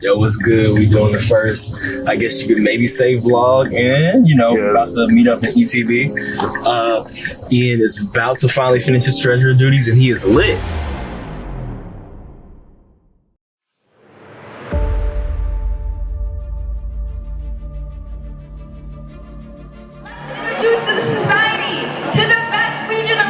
Yo, what's good? We doing the first, I guess you could maybe say vlog, and we're about to meet up in ETB. Ian is about to finally finish his treasurer duties, and he is lit. Introduce to the society, to the best region of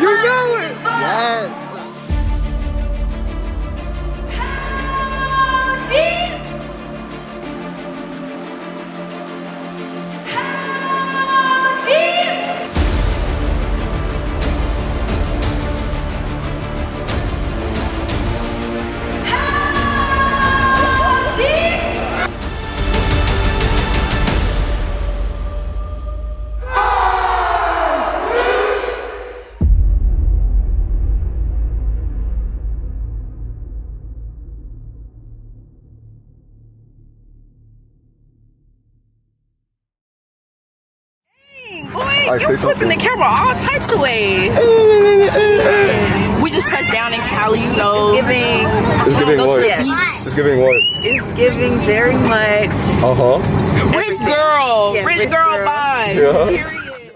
You're flipping the camera all types of ways. We just touched down in Cali, It's giving what? It's giving what? It's giving very much. Rich girl. Yeah, rich rich girl girl. vibe. Yeah. Period.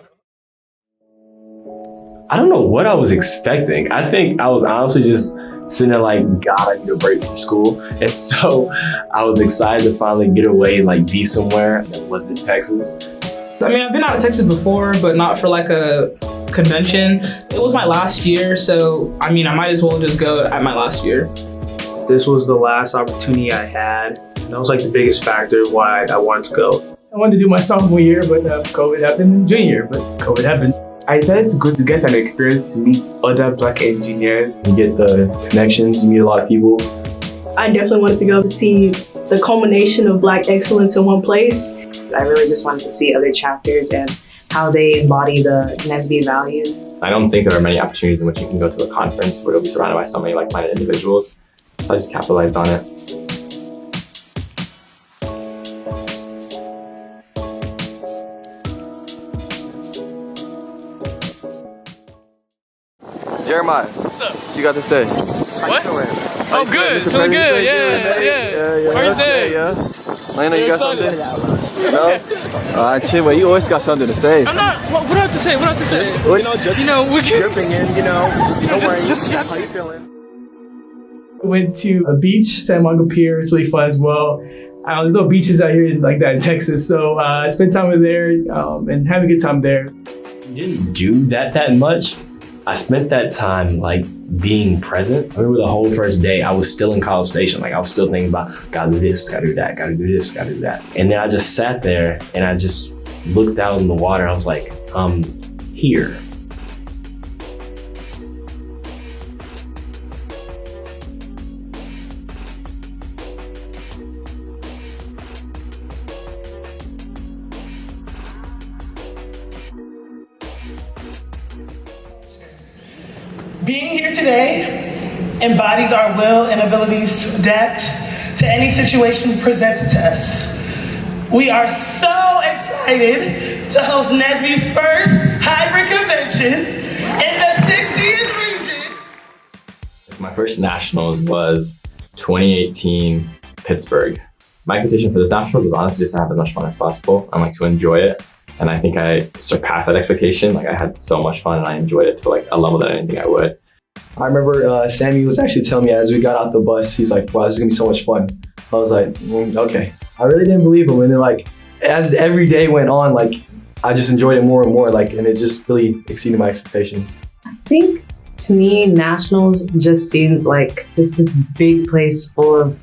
I don't know what I was expecting. I think I was honestly just sitting there like, God, I need a break from school. And so I was excited to finally get away and like be somewhere that wasn't Texas. I mean, I've been out of Texas before, but not for like a convention. It was my last year, so I mean, I might as well just go at my last year. This was the last opportunity I had. That was like the biggest factor why I wanted to go. I wanted to do my sophomore year, but COVID happened. Junior year, but COVID happened. I decided to go to get an experience to meet other Black engineers. You get the connections, you meet a lot of people. I definitely wanted to go to see the culmination of Black excellence in one place. I really just wanted to see other chapters and how they embody the NSBE values. I don't think there are many opportunities in which you can go to a conference where you'll be surrounded by so many like-minded individuals. So I just capitalized on it. Jeremiah, what's up? You got to say? What? Oh, good. Feeling good. Yeah. First day. Yeah. Layna, you got something? No? Chinwe, you always got something to say. I'm not. What do I have to say? Dripping in, don't worry. How you feeling? Went to a beach, San Marco Pier. It's really fun as well. There's no beaches out here like that in Texas, so I spent time over there and had a good time there. You didn't do that much. I spent that time like being present. I remember the whole first day, I was still in College Station. Like I was still thinking about, gotta do this, gotta do that, gotta do this, gotta do that. And then I just sat there and I just looked out in the water. I was like, I'm here. Being here today embodies our will and abilities to adapt to any situation presented to us. We are so excited to host NSBE's first hybrid convention in the 60th region. My first nationals was 2018 Pittsburgh. My expectation for this national was honestly just to have as much fun as possible and like to enjoy it. And I think I surpassed that expectation. Like I had so much fun and I enjoyed it to like a level that I didn't think I would. I remember Samie was actually telling me as we got out the bus, he's like, wow, this is gonna be so much fun. I was like, okay. I really didn't believe him. And then like, as every day went on, like I just enjoyed it more and more, like, and it just really exceeded my expectations. I think to me, Nationals just seems like this big place full of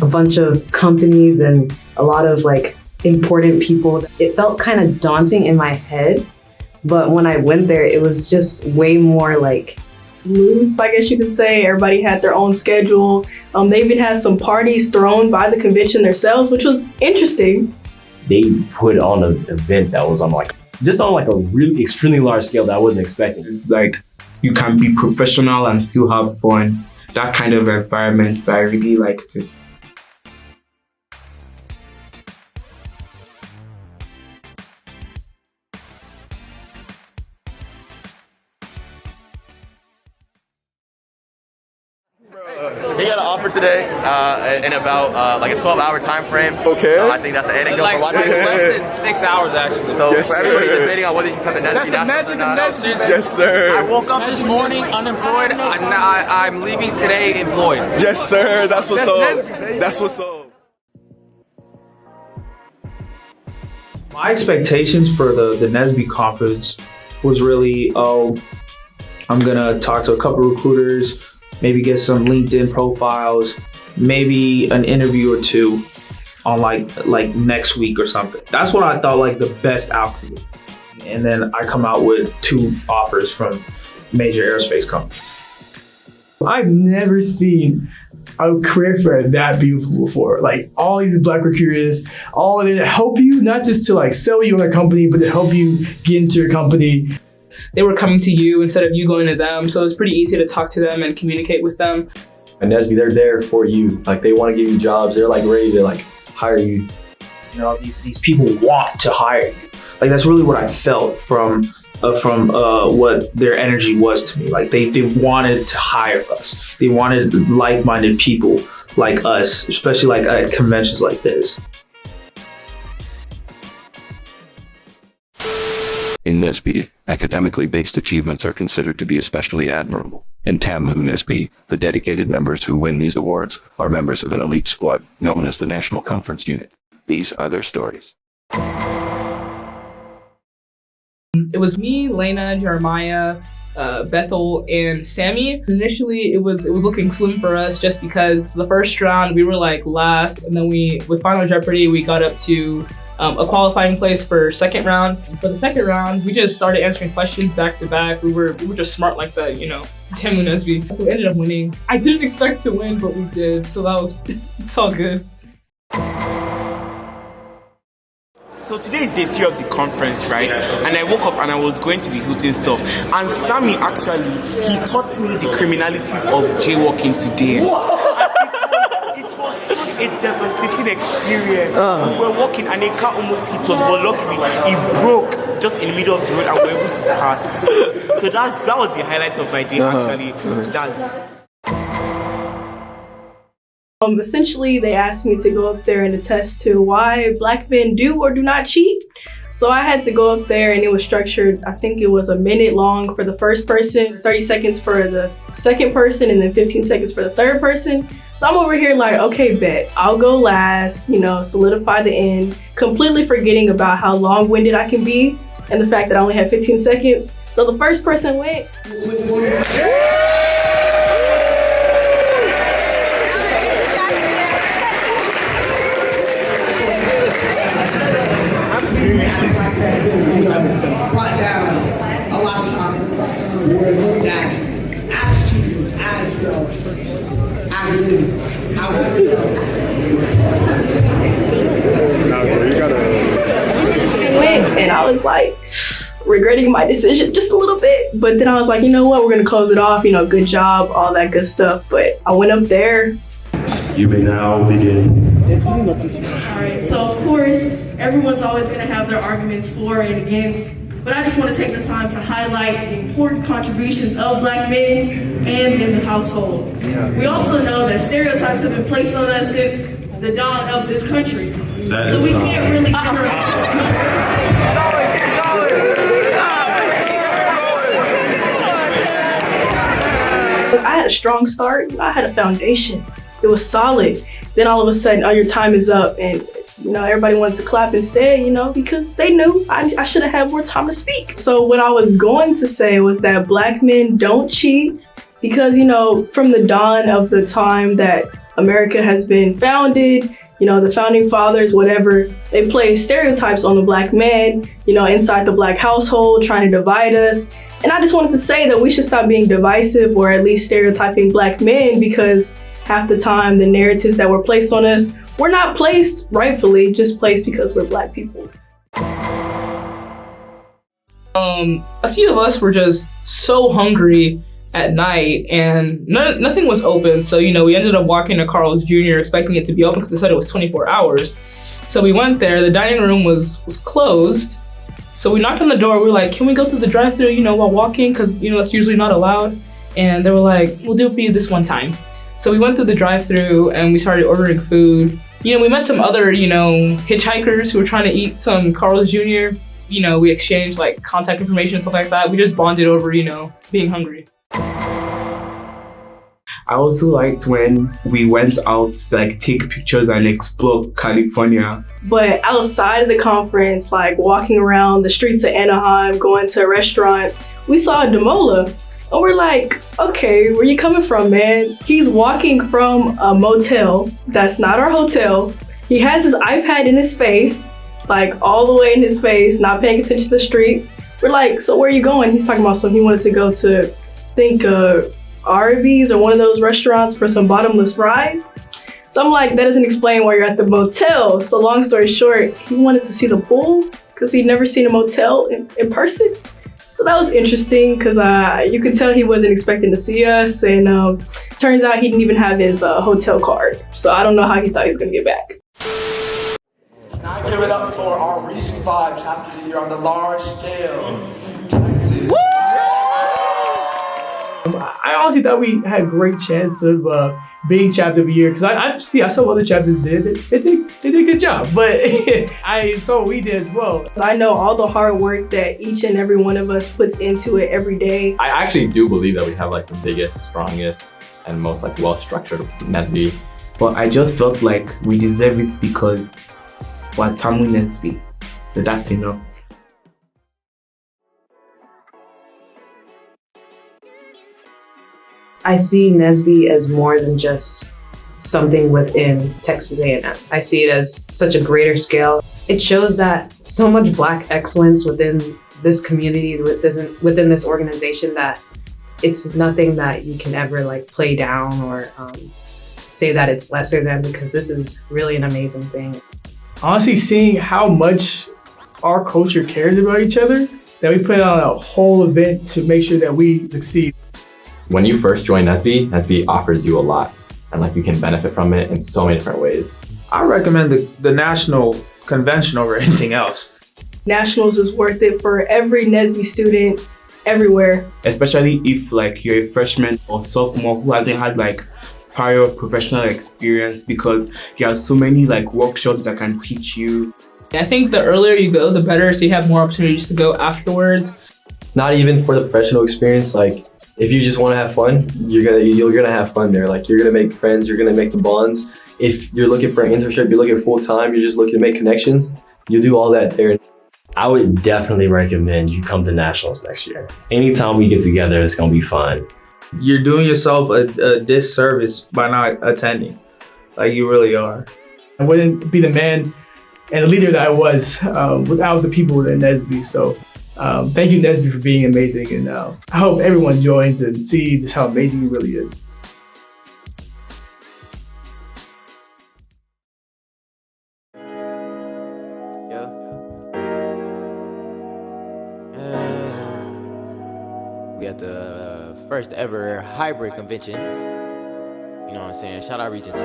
a bunch of companies and a lot of like important people. It felt kind of daunting in my head, but when I went there, it was just way more like loose, I guess you could say. Everybody had their own schedule. They even had some parties thrown by the convention themselves, which was interesting. They put on an event that was on like a really extremely large scale that I wasn't expecting. Like you can be professional and still have fun. That kind of environment, I really liked it. an offer today in about like a 12-hour time frame. Okay. So I think that's the ending goal for watching. Less than 6 hours, actually. So Yes, for everybody sir. debating on whether you can come to NSBE That's the magic of NSBE. Yes, sir. I woke up this morning unemployed. I'm leaving today employed. Yes, sir. That's what's up. That's what's up. My expectations for the NSBE conference was really, I'm gonna talk to a couple recruiters, maybe get some LinkedIn profiles, maybe an interview or two on like next week or something. That's what I thought like the best outcome. And then I come out with 2 offers from major aerospace companies. I've never seen a career fair that beautiful before. Like all these black recruiters, all of it to help you, not just to like sell you on a company, but to help you get into your company. They were coming to you instead of you going to them, so it's pretty easy to talk to them and communicate with them. And NSBE, they're there for you. Like they want to give you jobs. They're like ready to like hire you. You know, these people want to hire you. Like that's really what I felt from what their energy was to me. Like they wanted to hire us. They wanted like-minded people like us, especially like at conventions like this. In NSBE, academically based achievements are considered to be especially admirable. In TAMU NSBE, the dedicated members who win these awards are members of an elite squad known as the National Conference Unit. These are their stories. It was me, Layna, Jeremiah, Bethel, and Samie. Initially, it was looking slim for us just because the first round we were like last, and then with Final Jeopardy we got up to a qualifying place for second round. And for the second round, we just started answering questions back to back. We were just smart like that, you know. TAMU NSBE. So we ended up winning. I didn't expect to win, but we did. So it's all good. So today is day 3 of the conference, right? And I woke up and I was going to the Hilton stuff. And Samie actually, he taught me the criminalities of jaywalking today. It was such a devastating experience. We were walking and a car almost hit us, but luckily it broke just in the middle of the road and we were able to pass. So that was the highlight of my day actually. Essentially, they asked me to go up there and attest to why black men do or do not cheat. So I had to go up there and it was structured, I think it was a minute long for the first person, 30 seconds for the second person, and then 15 seconds for the third person. So I'm over here like, okay, bet, I'll go last, you know, solidify the end, completely forgetting about how long-winded I can be and the fact that I only had 15 seconds. So the first person went. Brought down a lot of times. We're looked at as cheaters, as you know, as it is. However, and I was like regretting my decision just a little bit, but then I was like, you know what, we're gonna close it off, you know, good job, all that good stuff. But I went up there. You may now begin. All right, so of course, everyone's always going to have their arguments for and against, but I just want to take the time to highlight the important contributions of black men and in the household. We also know that stereotypes have been placed on us since the dawn of this country. So we can't really I had a strong start. I had a foundation. It was solid. Then all of a sudden, oh, your time is up. And, you know, everybody wanted to clap instead, you know, because they knew I should have had more time to speak. So what I was going to say was that black men don't cheat because, you know, from the dawn of the time that America has been founded, you know, the founding fathers, whatever, they placed stereotypes on the black man, you know, inside the black household, trying to divide us. And I just wanted to say that we should stop being divisive or at least stereotyping black men, because half the time the narratives that were placed on us were not placed rightfully, just placed because we're black people. A few of us were just so hungry at night and nothing was open. So, you know, we ended up walking to Carl's Jr. expecting it to be open because they said it was 24 hours. So we went there, the dining room was closed. So we knocked on the door, we were like, can we go to the drive-thru, you know, while walking? Because, you know, that's usually not allowed. And they were like, we'll do it for you this one time. So we went through the drive-thru and we started ordering food. You know, we met some other, you know, hitchhikers who were trying to eat some Carl's Jr. You know, we exchanged like contact information and stuff like that. We just bonded over, you know, being hungry. I also liked when we went out to like take pictures and explore California. But outside of the conference, like walking around the streets of Anaheim, going to a restaurant, we saw Damola. And we're like, okay, where you coming from, man? He's walking from a motel that's not our hotel. He has his iPad in his face, like all the way in his face, not paying attention to the streets. We're like, so where are you going? He's talking about something he wanted to go to, I think, Arby's or one of those restaurants for some bottomless fries. So I'm like, that doesn't explain why you're at the motel. So long story short, he wanted to see the pool because he'd never seen a motel in person. So that was interesting because you could tell he wasn't expecting to see us, and turns out he didn't even have his hotel card. So I don't know how he thought he was gonna get back. Now give it up for our Region 5 chapter of the year on the large scale. Texas. I honestly thought we had a great chance of being chapter of the year because I saw other chapters did. They did a good job, but I saw what we did as well. I know all the hard work that each and every one of us puts into it every day. I actually do believe that we have like the biggest, strongest, and most like well-structured NSBE. But I just felt like we deserve it because we're TAMU NSBE. So that's enough. I see NSBE as more than just something within Texas A&M. I see it as such a greater scale. It shows that so much Black excellence within this community, within this organization, that it's nothing that you can ever like play down or say that it's lesser than, because this is really an amazing thing. Honestly, seeing how much our culture cares about each other, that we put on a whole event to make sure that we succeed. When you first join NSBE, NSBE offers you a lot, and like you can benefit from it in so many different ways. I recommend the national convention over anything else. Nationals is worth it for every NSBE student everywhere. Especially if like you're a freshman or sophomore who hasn't had like prior professional experience, because there are so many like workshops that can teach you. I think the earlier you go, the better, so you have more opportunities to go afterwards. Not even for the professional experience, like if you just want to have fun, you're gonna have fun there. Like you're gonna make friends, you're gonna make the bonds. If you're looking for an internship, you're looking full time, you're just looking to make connections, you do all that there. I would definitely recommend you come to Nationals next year. Anytime we get together, it's gonna be fun. You're doing yourself a disservice by not attending. Like you really are. I wouldn't be the man and the leader that I was without the people at NSBE. So thank you, NSBE, for being amazing. And I hope everyone joins and see just how amazing it really is. We got the first ever hybrid convention. You know what I'm saying? Shout out Region 2.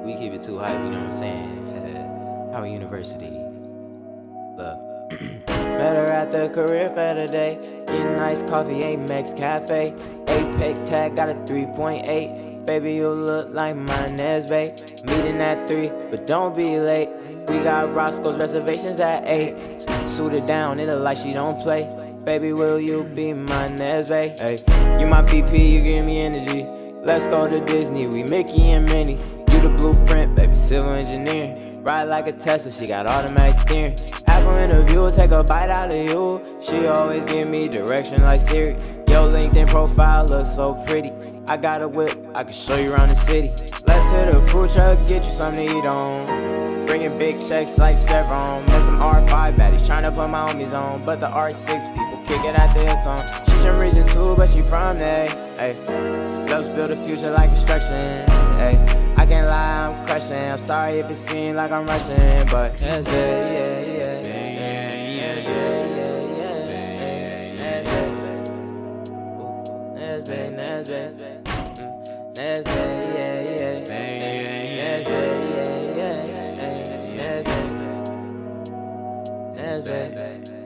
We keep it too hype, you know what I'm saying? Howard University. Look. Met her at the career fair today. Getting nice coffee, Amex Cafe. Apex tag got a 3.8. Baby, you look like my NSBE. Meeting at 3, but don't be late. We got Roscoe's reservations at 8. Suited down, it look like she don't play. Baby, will you be my NSBE? Hey, you my BP, you give me energy. Let's go to Disney, we Mickey and Minnie. You the blueprint, baby, civil engineer. Ride like a Tesla, she got automatic steering. Apple interview, take a bite out of you. She always give me direction like Siri. Your LinkedIn profile looks so pretty. I got a whip, I can show you around the city. Let's hit a food truck, get you something to eat on. Bringing big checks like Chevron. Met some R5 baddies, trying to put my homies on. But the R6 people kick it at the Hilton. She's from Region 2, but she from there. Hey, let's build a future like construction. Hey. I can't lie, I'm crushing. I'm sorry if it seems like I'm rushing, but NSBE, yeah, yeah, NSBE.